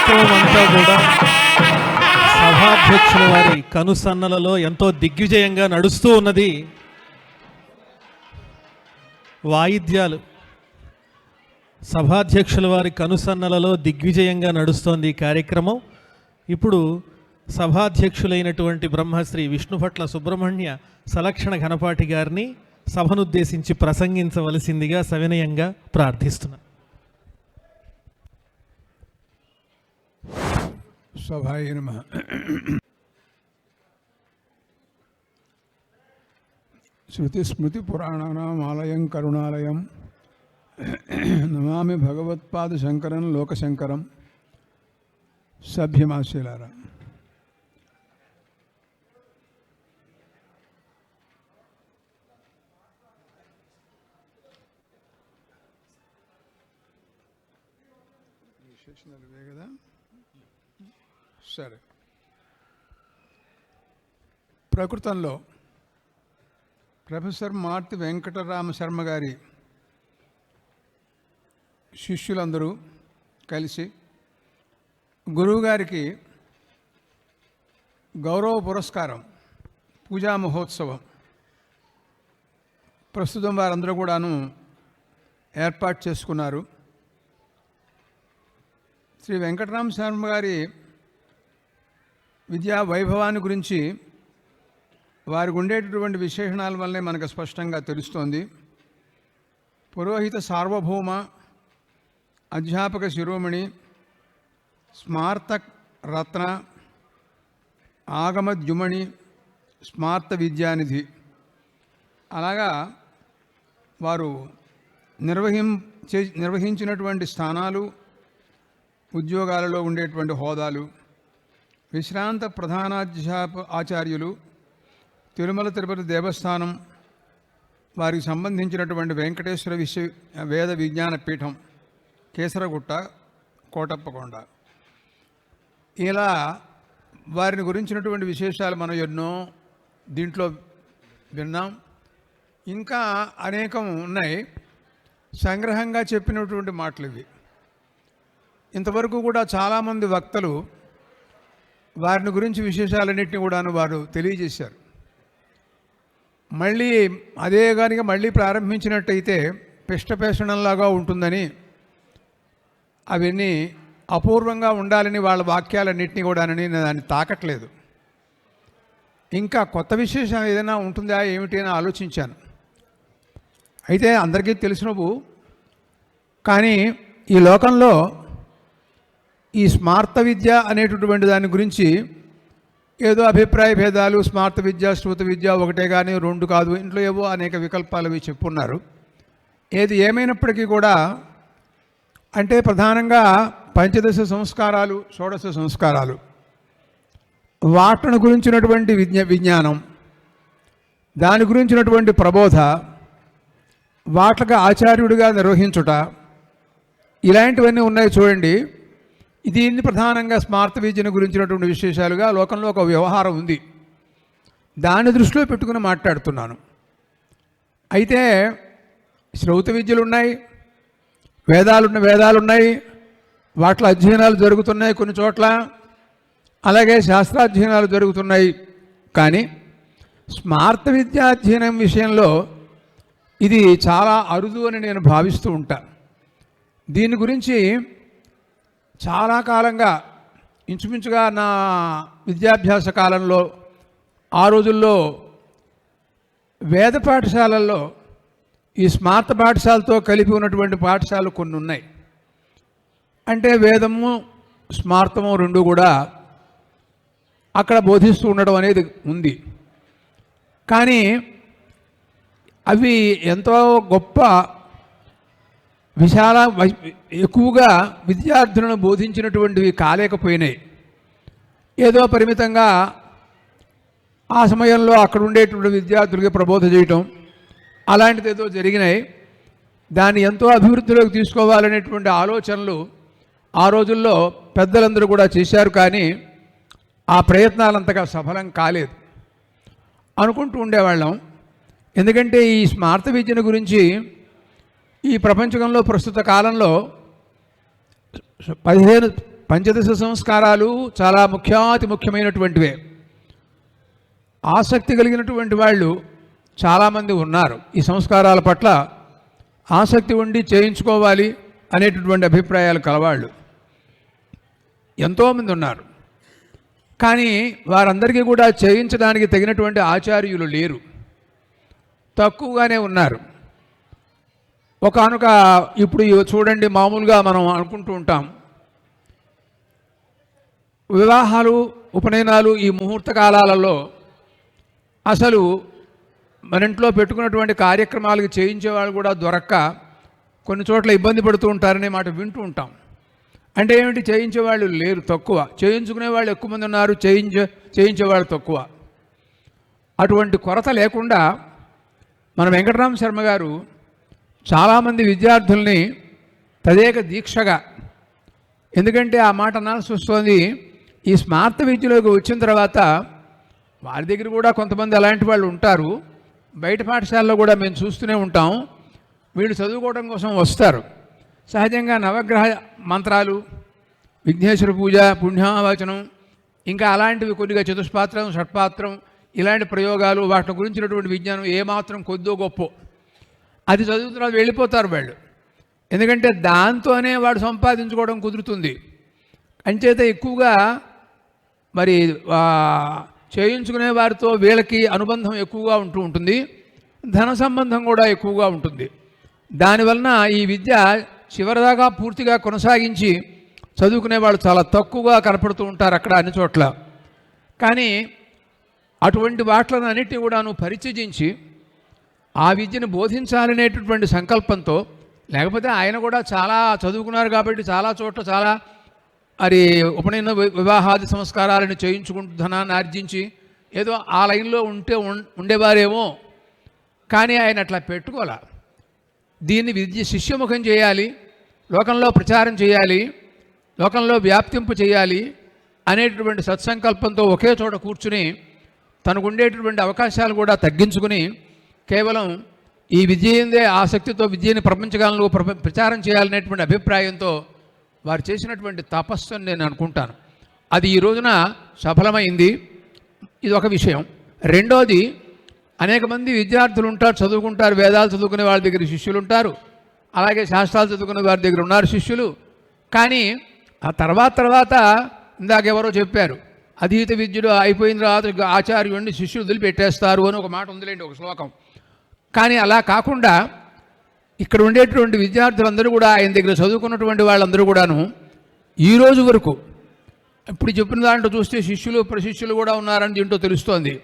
కార్యక్రమం అంతా కూడా సభాధ్యక్షుల వారి కనుసన్నలలో ఎంతో దిగ్విజయంగా నడుస్తూ ఉన్నది. వాయిద్యాలు సభాధ్యక్షుల వారి కనుసన్నలలో దిగ్విజయంగా నడుస్తోంది ఈ కార్యక్రమం. ఇప్పుడు సభాధ్యక్షులైనటువంటి బ్రహ్మశ్రీ విష్ణుభట్ల సుబ్రహ్మణ్య సలక్షణ ఘనపాటి గారిని సభనుద్దేశించి ప్రసంగించవలసిందిగా సవినయంగా ప్రార్థిస్తున్నాను. సభాయ నమః. శృతిస్మృతిపురాణానాం ఆలయం కరుణాలయం నమామి భగవత్పాద శంకరం లోకశంకరం. సభ్యమాశీలారా, కదా సరే. ప్రకృతంలో ప్రొఫెసర్ మార్తి వెంకటరామ శర్మ గారి శిష్యులందరూ కలిసి గురువుగారికి గౌరవ పురస్కారం, పూజా మహోత్సవం ప్రస్తుతం వారందరూ కూడాను ఏర్పాటు చేసుకున్నారు. శ్రీ వెంకటరామ శర్మ గారి విద్యా వైభవాన్ని గురించి వారికి ఉండేటటువంటి విశేషణాల వల్లే మనకు స్పష్టంగా తెలుస్తోంది. పురోహిత సార్వభౌమ, అధ్యాపక శిరోమణి, స్మార్త రత్న, ఆగమద్యుమణి, స్మార్త విద్యానిధి. అలాగా వారు నిర్వహించినటువంటి స్థానాలు, ఉద్యోగాలలో ఉండేటువంటి హోదాలు, విశ్రాంత ఆచార్యులు, తిరుమల తిరుపతి దేవస్థానం వారికి సంబంధించినటువంటి వెంకటేశ్వర వేద విజ్ఞాన పీఠం, కేసరగుట్ట, కోటప్పకొండ, ఇలా వారిని గురించినటువంటి విశేషాలు మనం ఎన్నో దీంట్లో విన్నాం. ఇంకా అనేకం ఉన్నాయి. సంగ్రహంగా చెప్పినటువంటి మాటలు ఇవి. ఇంతవరకు కూడా చాలామంది వక్తలు వారిని గురించి విశేషాలన్నింటినీ కూడాను వారు తెలియజేశారు. మళ్ళీ అదే కనుక మళ్ళీ ప్రారంభించినట్టయితే పిష్టపేషణంలాగా ఉంటుందని, అవన్నీ అపూర్వంగా ఉండాలని వాళ్ళ వాక్యాలన్నింటినీ కూడానని నేను దాన్ని తాకట్లేదు. ఇంకా కొత్త విశేషం ఏదైనా ఉంటుందా ఏమిటి అని ఆలోచించాను. అయితే అందరికీ తెలిసినవు, కానీ ఈ లోకంలో ఈ స్మార్త విద్య అనేటటువంటి దాని గురించి ఏదో అభిప్రాయ భేదాలు, స్మార్త విద్య, శ్రుత విద్య ఒకటే కానీ రెండు కాదు, ఇంట్లో ఏవో అనేక వికల్పాలు అవి చెప్పున్నారు. ఏది ఏమైనప్పటికీ కూడా అంటే ప్రధానంగా పంచదశ సంస్కారాలు, షోడశ సంస్కారాలు, వాటిని గురించినటువంటి విజ్ఞానం, దాని గురించినటువంటి ప్రబోధ, వాట్లకు ఆచార్యుడిగా నిర్వహించుట, ఇలాంటివన్నీ ఉన్నాయి చూడండి. దీన్ని ప్రధానంగా స్మార్త విద్యను గురించినటువంటి విశేషాలుగా లోకంలో ఒక వ్యవహారం ఉంది. దాన్ని దృష్టిలో పెట్టుకుని మాట్లాడుతున్నాను. అయితే శ్రౌత విద్యలు ఉన్నాయి, వేదాలున్నాయి, వాటిలో అధ్యయనాలు జరుగుతున్నాయి కొన్ని చోట్ల, అలాగే శాస్త్రాధ్యయనాలు జరుగుతున్నాయి. కానీ స్మార్త విద్యాధ్యయనం విషయంలో ఇది చాలా అరుదు అని నేను భావిస్తూ ఉంటాను. దీని గురించి చాలా కాలంగా, ఇంచుమించుగా నా విద్యాభ్యాస కాలంలో, ఆ రోజుల్లో వేద పాఠశాలల్లో ఈ స్మార్త పాఠశాలతో కలిపి ఉన్నటువంటి పాఠశాలలు కొన్ని ఉన్నాయి. అంటే వేదము, స్మార్తము రెండు కూడా అక్కడ బోధిస్తూ ఉండడం అనేది ఉంది. కానీ అవి ఎంతో గొప్ప ఎక్కువగా విద్యార్థులను బోధించినటువంటివి కాలేకపోయినాయి. ఏదో పరిమితంగా ఆ సమయంలో అక్కడ ఉండేటువంటి విద్యార్థులకి ప్రబోధ చేయటం అలాంటిది ఏదో జరిగినాయి. దాన్ని ఎంతో అభివృద్ధిలోకి తీసుకోవాలనేటువంటి ఆలోచనలు ఆ రోజుల్లో పెద్దలందరూ కూడా చేశారు. కానీ ఆ ప్రయత్నాలంతగా సఫలం కాలేదు అనుకుంటూ ఉండేవాళ్ళం. ఎందుకంటే ఈ స్మార్త విద్యను గురించి ఈ ప్రపంచంలో ప్రస్తుత కాలంలో పంచదశ సంస్కారాలు చాలా ముఖ్యమైనటువంటివే. ఆసక్తి కలిగినటువంటి వాళ్ళు చాలామంది ఉన్నారు. ఈ సంస్కారాల పట్ల ఆసక్తి ఉండి చేయించుకోవాలి అనేటటువంటి అభిప్రాయాలు కలవాళ్ళు ఎంతోమంది ఉన్నారు. కానీ వారందరికీ కూడా చేయించడానికి తగినటువంటి ఆచార్యులు లేరు, తక్కువగానే ఉన్నారు. ఒకానొక ఇప్పుడు చూడండి, మామూలుగా మనం అనుకుంటూ ఉంటాం, వివాహాలు ఉపనయనాలు ఈ ముహూర్త కాలాలలో అసలు మన ఇంట్లో పెట్టుకున్నటువంటి కార్యక్రమాలకు చేయించేవాళ్ళు కూడా దొరక్క కొన్ని చోట్ల ఇబ్బంది పడుతూ ఉంటారనే మాట వింటూ ఉంటాం. అంటే ఏమిటి? చేయించేవాళ్ళు లేరు, తక్కువ. చేయించుకునే వాళ్ళు ఎక్కువ మంది ఉన్నారు, చేయించేవాళ్ళు తక్కువ. అటువంటి కొరత లేకుండా మన వెంకటరామ శర్మ గారు చాలామంది విద్యార్థుల్ని తదేక దీక్షగా, ఎందుకంటే ఆ మాట అనాల్సి వస్తుంది, ఈ స్మార్త విద్యలోకి వచ్చిన తర్వాత వారి దగ్గర కూడా కొంతమంది అలాంటి వాళ్ళు ఉంటారు. బయట పాఠశాలలో కూడా మేము చూస్తూనే ఉంటాం. వీళ్ళు చదువుకోవడం కోసం వస్తారు. సహజంగా నవగ్రహ మంత్రాలు, విఘ్నేశ్వర పూజ, పుణ్యావచనం, ఇంకా అలాంటివి కొద్దిగా చతుష్పాత్రం, షట్పాత్రం, ఇలాంటి ప్రయోగాలు, వాటి గురించినటువంటి విజ్ఞానం ఏమాత్రం కొద్దో గొప్ప అది చదువుతున్నారు, వెళ్ళిపోతారు వాళ్ళు. ఎందుకంటే దాంతోనే వాడు సంపాదించుకోవడం కుదురుతుంది. అంచేత ఎక్కువగా మరి చేయించుకునే వారితో వీళ్ళకి అనుబంధం ఎక్కువగా ఉంటుంది, ధన సంబంధం కూడా ఎక్కువగా ఉంటుంది. దానివలన ఈ విద్య చివరిదాకా పూర్తిగా కొనసాగించి చదువుకునే వాళ్ళు చాలా తక్కువగా కనపడుతూ ఉంటారు అక్కడ అన్ని చోట్ల. కానీ అటువంటి వాట్లను అన్నిటినీ కూడాను పరిచయించి ఆ విద్యను బోధించాలనేటటువంటి సంకల్పంతో, లేకపోతే ఆయన కూడా చాలా చదువుకున్నారు కాబట్టి చాలా చోట్ల చాలా మరి ఉపనయన వివాహాది సంస్కారాలను చేయించుకుంటూ ధనాన్ని ఆర్జించి ఏదో ఆ లైన్లో ఉండేవారేమో. కానీ ఆయన అట్లా పెట్టుకోలే. దీన్ని విద్య శిష్యముఖం చేయాలి, లోకంలో ప్రచారం చేయాలి, లోకంలో వ్యాప్తింపు చేయాలి అనేటటువంటి సత్సంకల్పంతో ఒకే చోట కూర్చుని తనకు ఉండేటటువంటి అవకాశాలు కూడా తగ్గించుకుని కేవలం ఈ విద్యందే ఆసక్తితో విద్యని ప్రపంచకాలంలో ప్రచారం చేయాలనేటువంటి అభిప్రాయంతో వారు చేసినటువంటి తపస్సు అని నేను అనుకుంటాను. అది ఈ రోజున సఫలమైంది. ఇది ఒక విషయం. రెండోది, అనేక మంది విద్యార్థులు ఉంటారు, చదువుకుంటారు, వేదాలు చదువుకునే వాళ్ళ దగ్గర శిష్యులు ఉంటారు, అలాగే శాస్త్రాలు చదువుకునే వారి దగ్గర ఉన్నారు శిష్యులు. కానీ ఆ తర్వాత ఇందాక ఎవరో చెప్పారు, అధీత విద్యుడు అయిపోయిన తర్వాత ఆచార్యుడిని శిష్యులు వదిలిపెట్టేస్తారు అని ఒక మాట ఉందిలేండి, ఒక శ్లోకం. కానీ అలా కాకుండా ఇక్కడ ఉండేటువంటి విద్యార్థులందరూ కూడా ఆయన దగ్గర చదువుకున్నటువంటి వాళ్ళందరూ కూడాను ఈ రోజు వరకు, ఇప్పుడు చెప్పిన దాంట్లో చూస్తే శిష్యులు ప్రశిష్యులు కూడా ఉన్నారని దీంట్లో తెలుస్తోంది.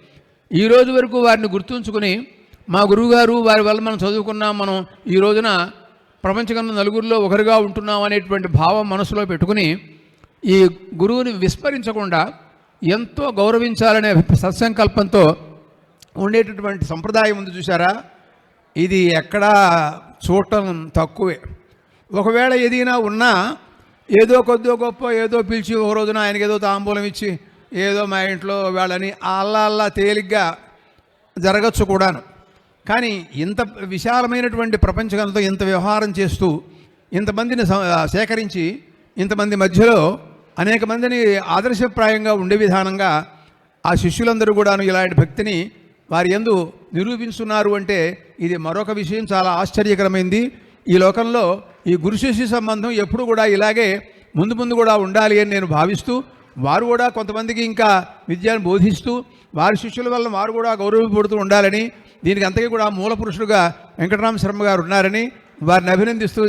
ఈ రోజు వరకు వారిని గుర్తుంచుకుని, మా గురువుగారు వారి వల్ల మనం చదువుకున్నాం, మనం ఈ రోజున ప్రపంచకన్నా నలుగురిలో ఒకరిగా ఉంటున్నాం అనేటువంటి భావం మనసులో పెట్టుకుని ఈ గురువుని విస్మరించకుండా ఎంతో గౌరవించాలనే సత్సంకల్పంతో ఉండేటటువంటి సంప్రదాయం ఉంది చూసారా. ఇది ఎక్కడా చూడటం తక్కువే. ఒకవేళ ఏదైనా ఉన్నా ఏదో కొద్దో గొప్ప ఏదో పిలిచి ఒక రోజున ఆయనకి ఏదో తాంబూలం ఇచ్చి ఏదో మా ఇంట్లో వాళ్ళని అల్లా తేలిగ్గా జరగచ్చు కూడాను. కానీ ఇంత విశాలమైనటువంటి ప్రపంచంతో ఇంత వ్యవహారం చేస్తూ ఇంతమందిని సేకరించి ఇంతమంది మధ్యలో అనేక మందిని ఆదర్శప్రాయంగా ఉండే విధానంగా ఆ శిష్యులందరూ కూడాను ఇలాంటి భక్తిని వారి యందు నిరూపిస్తున్నారు అంటే ఇది మరొక విషయం చాలా ఆశ్చర్యకరమైంది. ఈ లోకంలో ఈ గురు శిష్య సంబంధం ఎప్పుడు కూడా ఇలాగే ముందు కూడా ఉండాలి అని నేను భావిస్తూ, వారు కూడా కొంతమందికి ఇంకా విద్యను బోధిస్తూ వారి శిష్యుల వల్ల వారు కూడా గౌరవపడుతూ ఉండాలని, దీనికి అంతకీ కూడా మూల పురుషుడుగా వెంకటరామ శర్మ గారు ఉన్నారని వారిని అభినందిస్తూ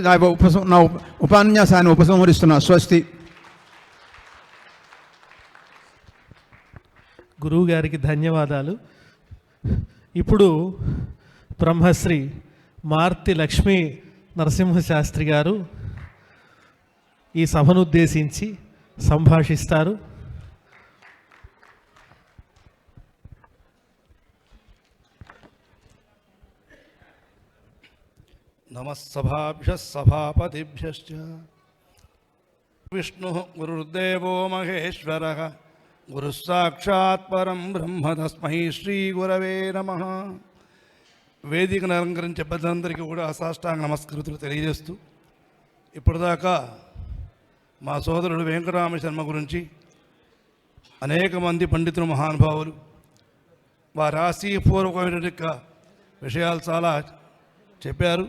నా ఉపన్యాసాన్ని ఉపసంహరిస్తున్నా. స్వస్తి. గురువు గారికి ధన్యవాదాలు. ఇప్పుడు బ్రహ్మశ్రీ మార్తి లక్ష్మీ నరసింహశాస్త్రి గారు ఈ సభను ఉద్దేశించి సంభాషిస్తారు. నమస్సభాభ్యః సభాపతిభ్యశ్చ. విష్ణుః గురుర్దేవో మహేశ్వరః, గురుః సాక్షాత్ పరం బ్రహ్మ, తస్మై శ్రీ గురవే నమః. వేదికను అలంకరించే పెద్దలందరికీ కూడా సాష్టాంగ నమస్కృతులు తెలియజేస్తూ, ఇప్పటిదాకా మా సోదరుడు వెంకటరామ శర్మ గురించి అనేక మంది పండితులు మహానుభావులు వారి ఆశయపూర్వకమైన విషయాలు చాలా చెప్పారు.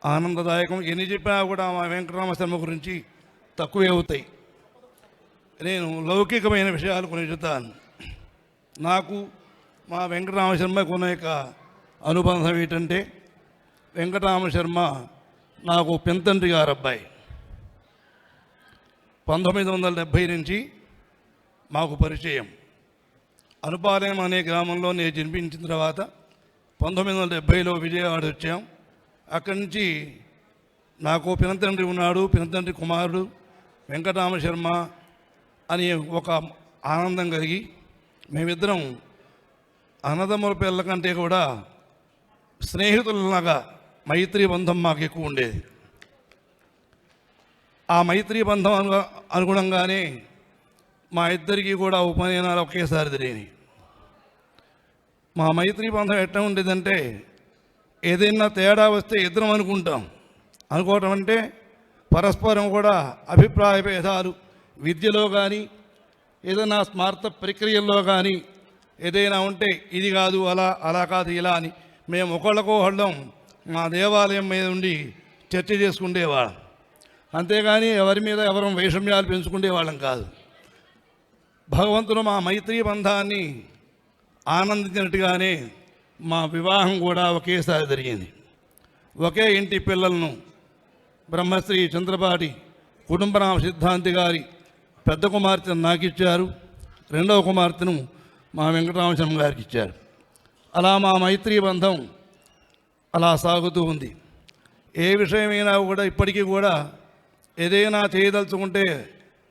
ఆనందదాయకం. ఎన్ని చెప్పినా కూడా మా వెంకటరామ శర్మ గురించి తక్కువే అవుతాయి. నేను లౌకికమైన విషయాలు కొన్ని చెప్తాను. నాకు మా వెంకటరామ శర్మకు ఉన్న యొక్క అనుబంధం ఏంటంటే, వెంకటరామ శర్మ నాకు పెంతండ్రి గారు అబ్బాయి. 1970 నుంచి మాకు పరిచయం. అనుపాలయం అనే గ్రామంలో నేను జన్మించిన తర్వాత 1970లో విజయవాడ వచ్చాం. అక్కడి నుంచి నాకు పినతండ్రి ఉన్నాడు, పినతండ్రి కుమారుడు వెంకటరామ శర్మ అని ఒక ఆనందం కలిగి మేమిద్దరం అన్నదమ్ముల పిల్లల కంటే కూడా స్నేహితులలాగా మైత్రీ బంధం మాకు ఎక్కువ ఉండేది. ఆ మైత్రీ బంధం అనుగుణంగానే మా ఇద్దరికీ కూడా ఉపనయనాలు ఒకేసారి జరిగినాయి. మా మైత్రీ బంధం ఎట్లా ఉండేదంటే, ఏదైనా తేడా వస్తే ఇద్దరం అనుకోవటం అంటే పరస్పరం కూడా అభిప్రాయ భేదాలు విద్యలో కానీ ఏదైనా స్మార్త ప్రక్రియల్లో కానీ ఏదైనా ఉంటే ఇది కాదు అలా కాదు ఇలా అని మేము ఒకళ్ళం మా దేవాలయం మీద ఉండి చర్చ చేసుకునేవాళ్ళం. అంతేగాని ఎవరి మీద ఎవరు వైషమ్యాలు పెంచుకునేవాళ్ళం కాదు. భగవంతుడు మా మైత్రీ బంధాన్ని ఆనందించినట్టుగానే మా వివాహం కూడా ఒకేసారి జరిగింది. ఒకే ఇంటి పిల్లలను బ్రహ్మశ్రీ చంద్రపాటి కుటుంబరామ సిద్ధాంతి గారి పెద్ద కుమార్తెను నాకు ఇచ్చారు, రెండవ కుమార్తెను మా వెంకటరామశర్మ గారికి ఇచ్చారు. అలా మా మైత్రీ బంధం అలా సాగుతూ ఉంది. ఏ విషయమైనా కూడా ఇప్పటికీ కూడా ఏదైనా చేయదలుచుకుంటే,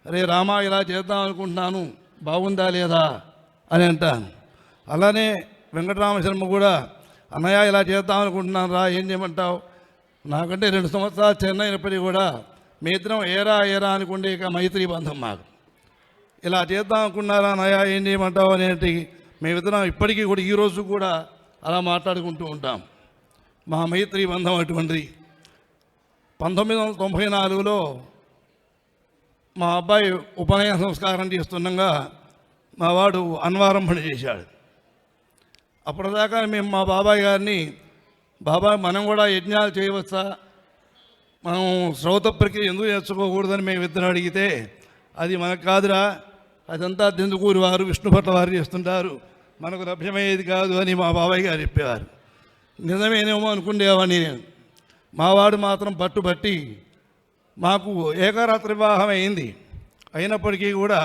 అరే రామా ఇలా చేద్దాం అనుకుంటున్నాను, బాగుందా లేదా అని అంటాను. అలానే వెంకటరామశర్మ కూడా, అన్నయ్య ఇలా చేద్దాం అనుకుంటున్నాను రా, ఏం చేయమంటావు? నాకంటే 2 సంవత్సరాలు చిన్నైనప్పటికీ కూడా మీ ఇద్దరం ఏరా అనుకుంటే ఇక మైత్రీ బంధం మాకు. ఇలా చేద్దాం అనుకున్నారా అన్నయ్య, ఏం చేయమంటావు అనేటి మేమిద్దరం ఇప్పటికీ కూడా ఈరోజు కూడా అలా మాట్లాడుకుంటూ ఉంటాం. మా మైత్రీ బంధం అటువంటిది. 1994లో మా అబ్బాయి ఉపనయన సంస్కారం చేస్తుండగా మా వాడు అన్వారంభణ చేశాడు. అప్పటిదాకా మేము మా బాబాయ్ గారిని, బాబాయ్ మనం కూడా యజ్ఞాలు చేయవచ్చా, మనం శ్రౌత ప్రక్రియ ఎందుకు నేర్చుకోకూడదని మేము ఇద్దరు అడిగితే, అది మనకు కాదురా, అదంతా దెందుకూరి వారు విష్ణుభట్ల వారు చేస్తుంటారు, మనకు లభ్యమయ్యేది కాదు అని మా బాబాయ్ గారు చెప్పేవారు. నిజమేనేమో అనుకునేవాడిని నేను. మావాడు మాత్రం పట్టుబట్టి మాకు ఏకరాత్రి వివాహం అయింది. అయినప్పటికీ కూడా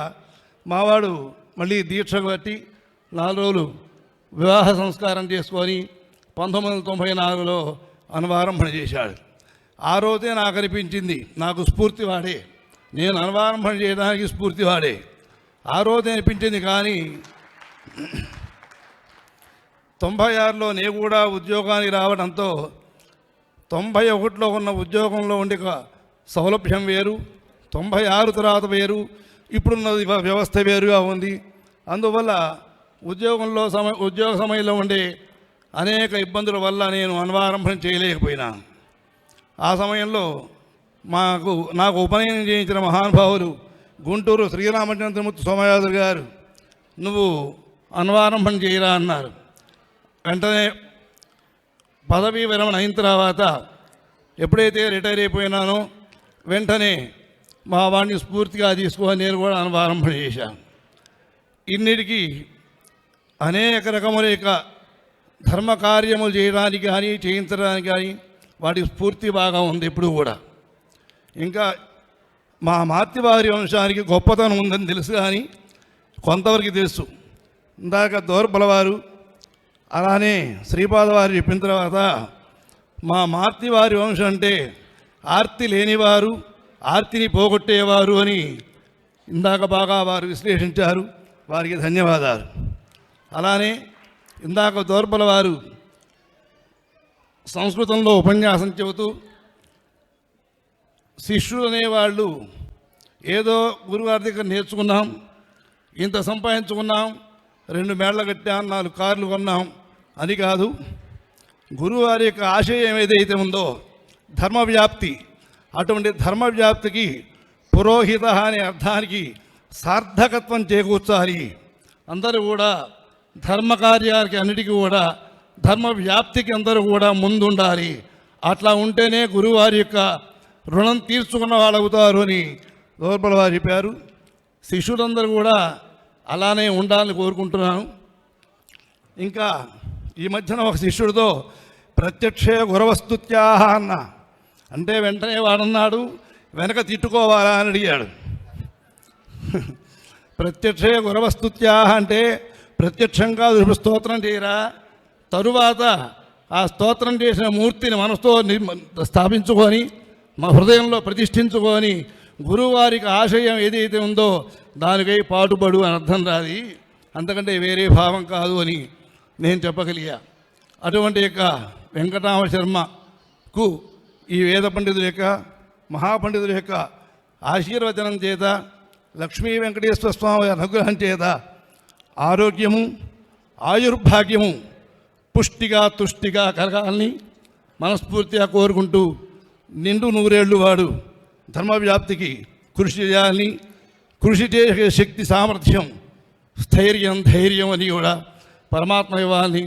మావాడు మళ్ళీ దీక్షకు బట్టి 4 రోజులు వివాహ సంస్కారం చేసుకొని 1994లో అన్వారంభణ చేశాడు. ఆ రోజే నాకు అనిపించింది, నాకు స్ఫూర్తి వాడే, నేను అన్వారంభణ చేయడానికి స్ఫూర్తి వాడే ఆ రోజే అనిపించింది. కానీ 96లో నేను కూడా ఉద్యోగానికి రావడంతో 91లో ఉన్న ఉద్యోగంలో ఉండే సౌలభ్యం వేరు, 96 తర్వాత వేరు, ఇప్పుడున్న వ్యవస్థ వేరుగా ఉంది. అందువల్ల ఉద్యోగ సమయంలో ఉండే అనేక ఇబ్బందుల వల్ల నేను అన్వారంభం చేయలేకపోయినాను. ఆ సమయంలో నాకు ఉపనయనం చేయించిన మహానుభావులు గుంటూరు శ్రీరామచంద్రమూర్తి సోమయాజులు గారు, నువ్వు అన్వారంభం చేయరా అన్నారు. వెంటనే పదవీ విరమణ అయిన తర్వాత ఎప్పుడైతే రిటైర్ అయిపోయినానో వెంటనే మా వాడిని స్ఫూర్తిగా తీసుకొని నేను కూడా అన్వారంభం చేశాను. ఇన్నిటికీ అనేక రకముల యొక్క ధర్మ కార్యములు చేయడానికి కానీ చేయించడానికి కానీ వాటి స్ఫూర్తి బాగా ఉంది ఇప్పుడు కూడా. ఇంకా మా మాతృవారి వంశానికి గొప్పతనం ఉందని తెలుసు, కానీ కొంతవరకు తెలుసు. ఇందాక దోర్బలవారు అలానే శ్రీపాద వారు చెప్పిన తర్వాత, మా మాతృవారి వంశం అంటే ఆర్తి లేనివారు, ఆర్తిని పోగొట్టేవారు అని ఇందాక బాగా వారు విశ్లేషించారు. వారికి ధన్యవాదాలు. అలానే ఇందాక దోర్బల వారు సంస్కృతంలో ఉపన్యాసం చెబుతూ, శిష్యులు అనేవాళ్ళు ఏదో గురువారి దగ్గర నేర్చుకున్నాం, ఇంత సంపాదించుకున్నాం, 2 మేళ్ళ కట్టాం, 4 కార్లు కొన్నాం అని కాదు. గురువారి యొక్క ఆశయం ఏదైతే ఉందో ధర్మ వ్యాప్తి, అటువంటి ధర్మ వ్యాప్తికి పురోహిత అనే అర్థానికి సార్థకత్వం చేకూర్చాలి. అందరూ కూడా ధర్మకార్యాలకి అన్నిటికీ కూడా ధర్మ వ్యాప్తికి అందరూ కూడా ముందుండాలి. అట్లా ఉంటేనే గురువారి యొక్క రుణం తీర్చుకున్న వాళ్ళు అవుతారు అని లోపల వారు చెప్పారు. శిష్యులందరూ కూడా అలానే ఉండాలని కోరుకుంటున్నాను. ఇంకా ఈ మధ్యన ఒక శిష్యుడితో ప్రత్యక్షే గురవస్తుత్యాహ అన్న అంటే వెంటనే వాడన్నాడు వెనక తిట్టుకోవాలా అని అడిగాడు. ప్రత్యక్షే గురవస్తుత్యాహ అంటే ప్రత్యక్షంగా స్తోత్రం చేయరా, తరువాత ఆ స్తోత్రం చేసిన మూర్తిని మనసుతో స్థాపించుకొని మా హృదయంలో ప్రతిష్ఠించుకొని గురువారికి ఆశయం ఏదైతే ఉందో దానికై పాటుపడు అని అర్థం రాది, అంతకంటే వేరే భావం కాదు అని నేను చెప్పగలిగా. అటువంటి యొక్క వెంకటరామ శర్మకు ఈ వేద పండితుల యొక్క మహాపండితుల యొక్క ఆశీర్వచనం చేత లక్ష్మీ వెంకటేశ్వర స్వామి అనుగ్రహం చేత ఆరోగ్యము ఆయుర్భాగ్యము పుష్టిగా తుష్టిగా కలగాలని మనస్ఫూర్తిగా కోరుకుంటూ నిండు నూరేళ్ళు వాడు ధర్మ వ్యాప్తికి కృషి చేయాలని, కృషి చేసే శక్తి సామర్థ్యం స్థైర్యం ధైర్యం అని కూడా పరమాత్మ ఇవ్వాలని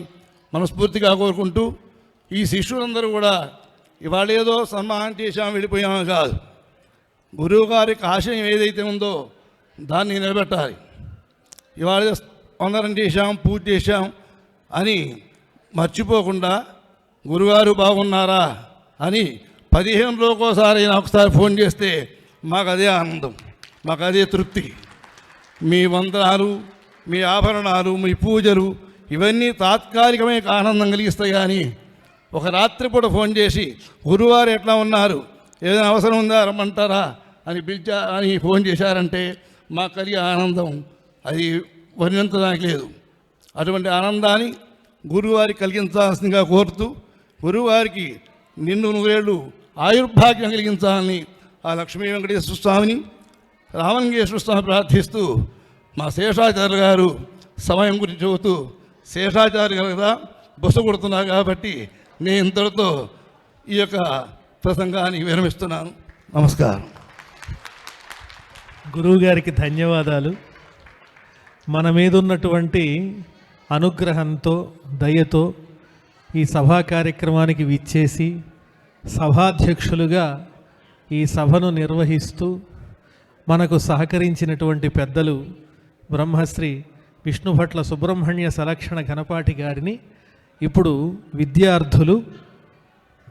మనస్ఫూర్తిగా కోరుకుంటూ ఈ శిష్యులందరూ కూడా ఇవాళ ఏదో సన్మానం చేశాం వెళ్ళిపోయాము కాదు, గురువు గారికి ఆశయం ఏదైతే ఉందో దాన్ని నిలబెట్టాలి. ఇవాళ వందనం చేశాం పూజ చేశాం అని మర్చిపోకుండా గురుగారు బాగున్నారా అని 15 రోజుకోసారి ఒకసారి ఫోన్ చేస్తే మాకు అదే ఆనందం, మాకు అదే తృప్తి. మీ వందనాలు, మీ ఆభరణాలు, మీ పూజలు ఇవన్నీ తాత్కాలికమే ఆనందం కలిగిస్తాయి. కానీ ఒక రాత్రిపూట ఫోన్ చేసి గురువారు ఎట్లా ఉన్నారు, ఏదైనా అవసరం ఉందా రమ్మంటారా అని అని ఫోన్ చేశారంటే మాకు కలిగే ఆనందం అది వర్ణించడానికి లేదు. అటువంటి ఆనందాన్ని గురువారికి కలిగించాల్సిందిగా కోరుతూ గురువారికి నిండు నూరేళ్ళు ఆయుర్భాగ్యం కలిగించాలని ఆ లక్ష్మీ వెంకటేశ్వర స్వామిని రామలింగేశ్వర స్వామి ప్రార్థిస్తూ మా శేషాచార్య గారు సమయం గురించి చెబుతూ శేషాచార్య గారు కదా బుస కొడుతున్నారు కాబట్టి నేను ఇంతటితో ఈ యొక్క ప్రసంగాన్ని విరమిస్తున్నాను. నమస్కారం. గురువుగారికి ధన్యవాదాలు. మన మీద ఉన్నటువంటి అనుగ్రహంతో దయతో ఈ సభా కార్యక్రమానికి విచ్చేసి సభాధ్యక్షులుగా ఈ సభను నిర్వహిస్తూ మనకు సహకరించినటువంటి పెద్దలు బ్రహ్మశ్రీ విష్ణుభట్ల సుబ్రహ్మణ్య సలక్షణ ఘనపాటి గారిని ఇప్పుడు విద్యార్థులు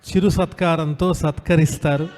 చిరు సత్కారంతో సత్కరిస్తారు.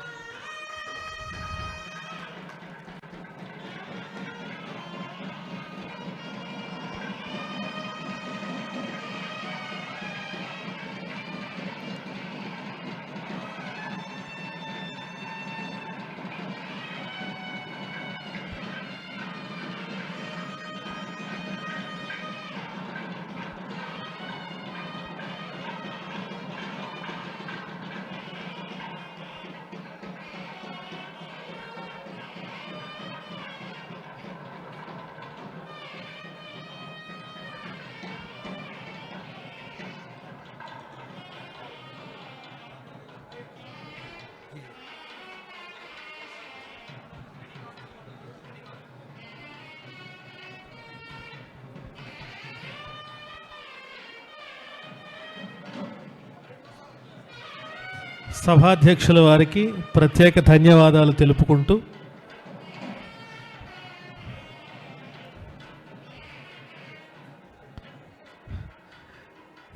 సభాధ్యక్షుల వారికి ప్రత్యేక ధన్యవాదాలు తెలుపుకుంటూ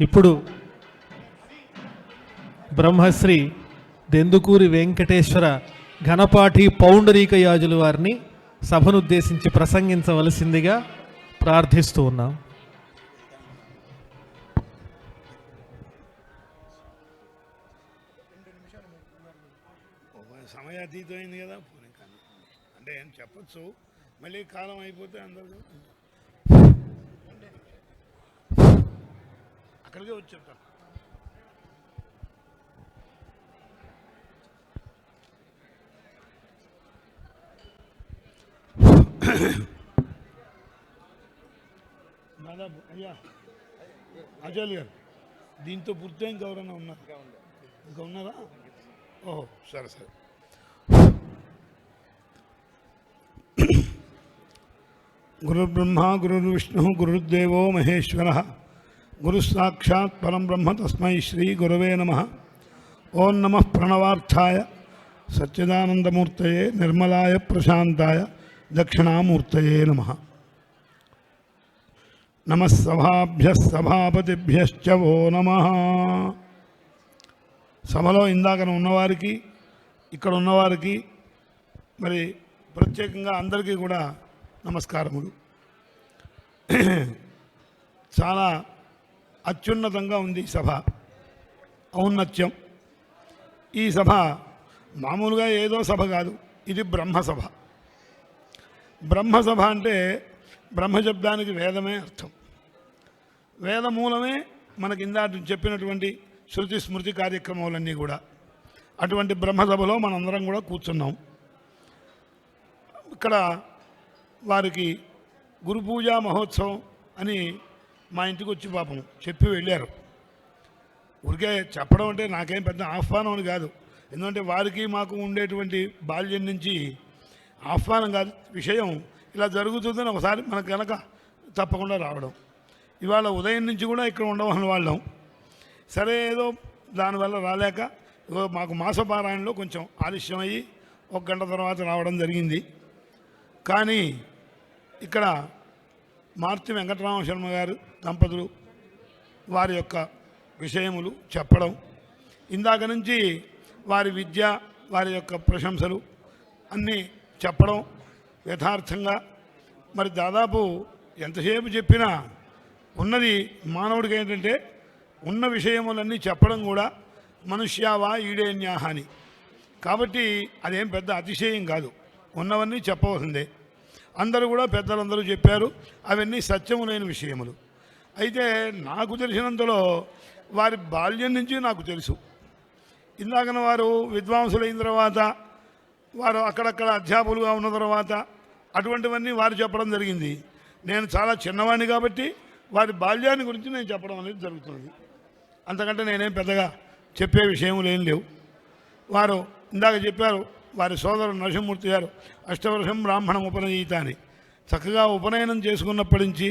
ఇప్పుడు బ్రహ్మశ్రీ దెందుకూరి వెంకటేశ్వర ఘనపాఠి పౌండరీక యాజుల వారిని సభనుద్దేశించి ప్రసంగించవలసిందిగా ప్రార్థిస్తూ ఉన్నాం. సమయాతీతమైంది కదా అంటే ఏం చెప్పచ్చు, మళ్ళీ కాలం అయిపోతే అందరూ అక్కడికే వచ్చి చెప్తాను. దాదాపు అయ్యా అజయ్ గారు దీంతో పూర్తి ఇంకా ఎవరైనా ఉన్నారు? ఇంకా ఉన్నారా? ఓహో సరే సరే. గురుర్బ్రహ్మ గురుర్విష్ణు గురుర్దేవో మహేశ్వర గురుసాక్షాత్ పరం బ్రహ్మ తస్మై శ్రీ గురవే నమః. ఓం నమః ప్రణవార్థాయ సచ్చిదానందమూర్తయే నిర్మలాయ ప్రశాంతాయ దక్షిణామూర్తయే నమః. నమస్సభాభ్యః సభాపతిభ్యశ్చ వో నమః. సభలో ఇందాకన ఉన్నవారికి ఇక్కడ ఉన్నవారికి మరి ప్రత్యేకంగా అందరికీ కూడా నమస్కారములు. చాలా అత్యున్నతంగా ఉంది ఈ సభ, ఔన్నత్యం. ఈ సభ మామూలుగా ఏదో సభ కాదు, ఇది బ్రహ్మసభ. బ్రహ్మసభ అంటే బ్రహ్మశబ్దానికి వేదమే అర్థం. వేదమూలమే మనకి ఇందాక చెప్పినటువంటి శృతి స్మృతి కార్యక్రమాలన్నీ కూడా. అటువంటి బ్రహ్మసభలో మనందరం కూడా కూర్చున్నాం. ఇక్కడ వారికి గురు పూజా మహోత్సవం అని మా ఇంటికి వచ్చి పాపం చెప్పి వెళ్ళారు. ఊరికే చెప్పడం అంటే నాకేం పెద్ద ఆహ్వానం అని కాదు, ఎందుకంటే వారికి మాకు ఉండేటువంటి బాల్యం నుంచి ఆహ్వానం కాదు, విషయం ఇలా జరుగుతుందని ఒకసారి మనకు కనుక తప్పకుండా రావడం. ఇవాళ ఉదయం నుంచి కూడా ఇక్కడ ఉండవలసిన వాళ్ళం, సరే ఏదో దానివల్ల రాలేక మాకు మాసపారాయణలో కొంచెం ఆలస్యం అయ్యి 1 గంట తర్వాత రావడం జరిగింది. కానీ ఇక్కడ మార్తి వెంకటరామ శర్మ గారు దంపతులు వారి యొక్క విషయములు చెప్పడం, ఇందాక నుంచి వారి విద్య వారి యొక్క ప్రశంసలు అన్నీ చెప్పడం యథార్థంగా. మరి దాదాపు ఎంతసేపు చెప్పినా ఉన్నది మానవుడికి ఏంటంటే ఉన్న విషయములన్నీ చెప్పడం కూడా మనుష్యావా ఈడేన్యాహాని. కాబట్టి అదేం పెద్ద అతిశయం కాదు, ఉన్నవన్నీ చెప్పవలసిందే. అందరూ కూడా పెద్దలందరూ చెప్పారు, అవన్నీ సత్యములైన విషయములు. అయితే నాకు తెలిసినంతలో వారి బాల్యం నుంచి నాకు తెలుసు. ఇందాకన వారు విద్వాంసులైన తర్వాత, వారు అక్కడక్కడ అధ్యాపకులుగా ఉన్న తర్వాత అటువంటివన్నీ వారు చెప్పడం జరిగింది. నేను చాలా చిన్నవాడిని కాబట్టి వారి బాల్యాన్ని గురించి నేను చెప్పడం అనేది జరుగుతుంది. అంతకంటే నేనేం పెద్దగా చెప్పే విషయములు ఏం లేవు. వారు ఇందాక చెప్పారు, వారి సోదరుడు నరసింహమూర్తి గారు అష్టవర్షం బ్రాహ్మణం ఉపనయీత అని చక్కగా ఉపనయనం చేసుకున్నప్పటి నుంచి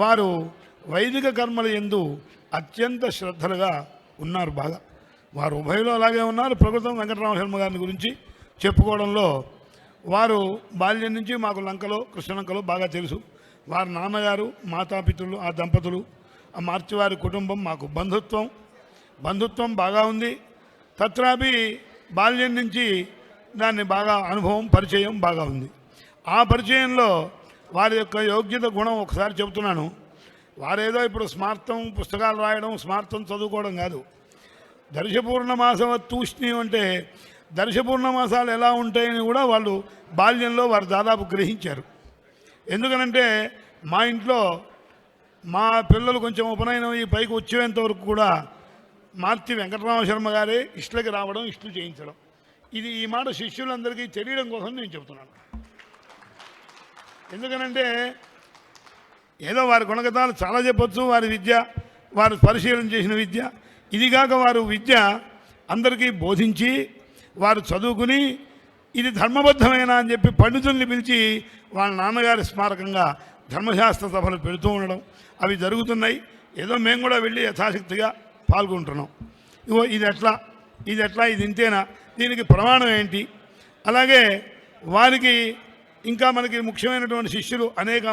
వారు వైదిక కర్మల యందు అత్యంత శ్రద్ధలుగా ఉన్నారు. బాగా వారు ఉభయలో అలాగే ఉన్నారు. ప్రకృతం వెంకటరామ శర్మ గారిని గురించి చెప్పుకోవడంలో వారు బాల్యం నుంచి మాకు లంకలో కృష్ణలంకలో బాగా తెలుసు. వారి నాన్నగారు మాతాపితృలు ఆ దంపతులు, ఆ మార్చివారి కుటుంబం, మాకు బంధుత్వం బాగా ఉంది. తత్రాపి బాల్యం నుంచి దాన్ని బాగా అనుభవం పరిచయం బాగా ఉంది. ఆ పరిచయంలో వారి యొక్క యోగ్యత గుణం ఒకసారి చెబుతున్నాను. వారేదో ఇప్పుడు స్మార్థం పుస్తకాలు రాయడం స్మార్థం చదువుకోవడం కాదు. దర్శపూర్ణమాసవ తూష్ణీయం అంటే దర్శపూర్ణమాసాలు ఎలా ఉంటాయని కూడా వాళ్ళు బాల్యంలో వారు దాదాపు గ్రహించారు. ఎందుకనంటే మా ఇంట్లో మా పిల్లలు కొంచెం ఉపనయనం ఈ పైకి వచ్చేంత వరకు కూడా మార్తి వెంకటరామ శర్మ గారే ఇష్లకి రావడం, ఇష్లు చేయించడం. ఇది ఈ మాట శిష్యులందరికీ తెలియడం కోసం నేను చెబుతున్నాను. ఎందుకనంటే ఏదో వారి గుణగతాలు చాలా చెప్పొచ్చు, వారి విద్య వారు పరిశీలన చేసిన విద్య, ఇదిగాక వారు విద్య అందరికీ బోధించి వారు చదువుకుని ఇది ధర్మబద్ధమైన అని చెప్పి పండితుల్ని పిలిచి వాళ్ళ నాన్నగారి స్మారకంగా ధర్మశాస్త్ర సభలు పెడుతూ ఉండడం అవి జరుగుతున్నాయి. ఏదో మేము కూడా వెళ్ళి యథాశక్తిగా పాల్గొంటున్నాం. ఇగో ఇది ఎట్లా ఇది ఇంతేనా, దీనికి ప్రమాణం ఏంటి. అలాగే వారికి ఇంకా మనకి ముఖ్యమైనటువంటి శిష్యులు అనేక